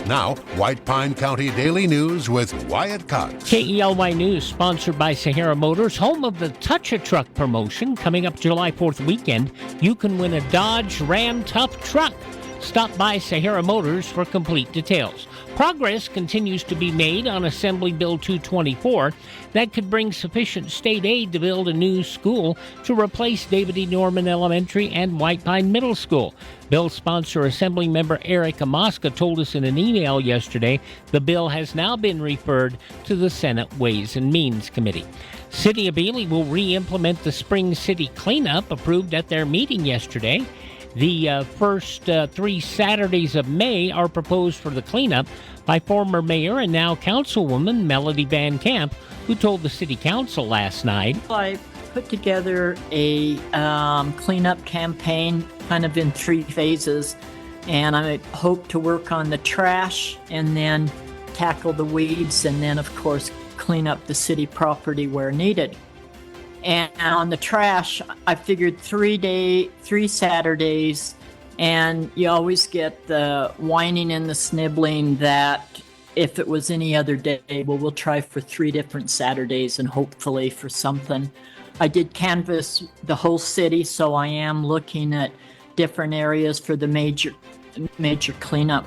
Now, White Pine County Daily News with Wyatt Cox. KELY News, sponsored by Sahara Motors, home of the Touch a Truck promotion. Coming up July 4th weekend, you can win a Dodge Ram Tough truck. Stop by Sahara Motors for complete details. Progress continues to be made on Assembly Bill 224 that could bring sufficient state aid to build a new school to replace David E. Norman Elementary and White Pine Middle School. Bill sponsor Assembly Member Eric Amaska told us in an email yesterday the bill has now been referred to the Senate Ways and Means Committee. City of Ely will re-implement the Spring City Cleanup approved at their meeting yesterday. The first 3 Saturdays of May are proposed for the cleanup by former mayor and now councilwoman Melody Van Camp, who told the city council last night. I put together a cleanup campaign kind of in 3 phases, and I hope to work on the trash and then tackle the weeds and then, of course, clean up the city property where needed. And on the trash, I figured 3 Saturdays, and you always get the whining and the snibbling that if it was any other day, well, we'll try for 3 different Saturdays and hopefully for something. I did canvass the whole city, so I am looking at different areas for the major cleanup.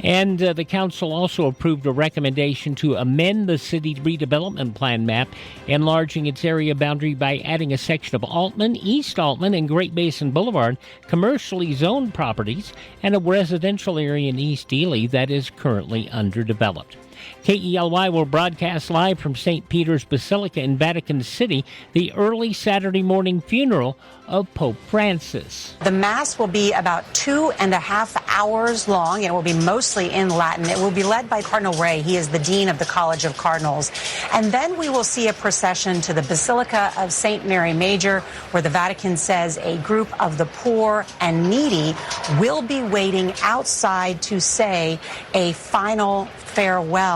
And the council also approved a recommendation to amend the city redevelopment plan map, enlarging its area boundary by adding a section of Altman, East Altman, and Great Basin Boulevard, commercially zoned properties, and a residential area in East Ely that is currently underdeveloped. KELY will broadcast live from St. Peter's Basilica in Vatican City the early Saturday morning funeral of Pope Francis. The Mass will be about 2.5 hours long, and it will be mostly in Latin. It will be led by Cardinal Ray. He is the Dean of the College of Cardinals. And then we will see a procession to the Basilica of St. Mary Major, where the Vatican says a group of the poor and needy will be waiting outside to say a final farewell.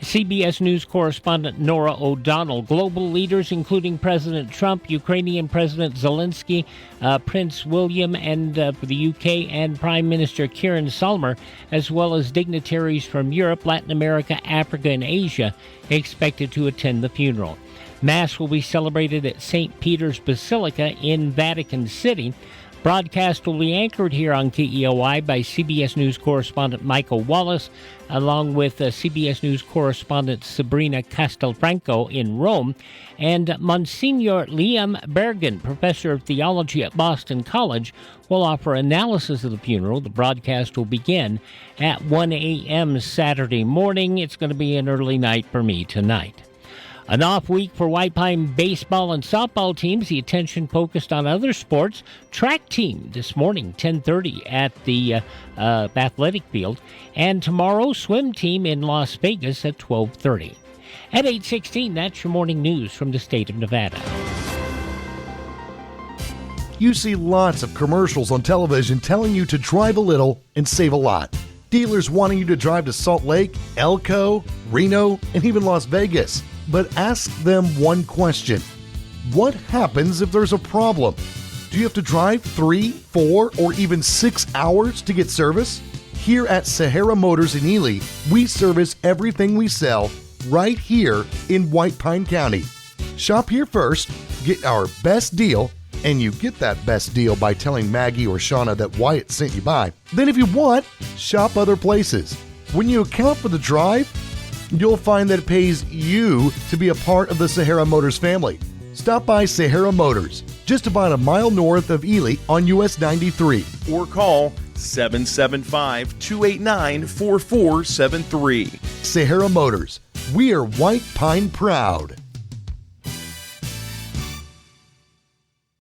CBS News correspondent Nora O'Donnell. Global leaders, including President Trump, Ukrainian President Zelensky, Prince William and for the UK, and Prime Minister Keir Starmer, as well as dignitaries from Europe, Latin America, Africa, and Asia, expected to attend the funeral. Mass will be celebrated at St. Peter's Basilica in Vatican City. Broadcast will be anchored here on KELY by CBS News correspondent Michael Wallace, along with CBS News correspondent Sabrina Castelfranco in Rome, and Monsignor Liam Bergen, professor of theology at Boston College, will offer analysis of the funeral. The broadcast will begin at 1 a.m. Saturday morning. It's going to be an early night for me tonight. An off week for White Pine baseball and softball teams. The attention focused on other sports. Track team this morning, 10:30 at the athletic field. And tomorrow, swim team in Las Vegas at 12:30. At 8:16, that's your morning news from the state of Nevada. You see lots of commercials on television telling you to drive a little and save a lot. Dealers wanting you to drive to Salt Lake, Elko, Reno, and even Las Vegas. But ask them one question. What happens if there's a problem? Do you have to drive 3, 4, or even 6 hours to get service? Here at Sahara Motors in Ely, we service everything we sell right here in White Pine County. Shop here first, get our best deal, and you get that best deal by telling Maggie or Shauna that Wyatt sent you by. Then if you want, shop other places. When you account for the drive, you'll find that it pays you to be a part of the Sahara Motors family. Stop by Sahara Motors, just about a mile north of Ely on US 93. Or call 775-289-4473. Sahara Motors, we are White Pine proud.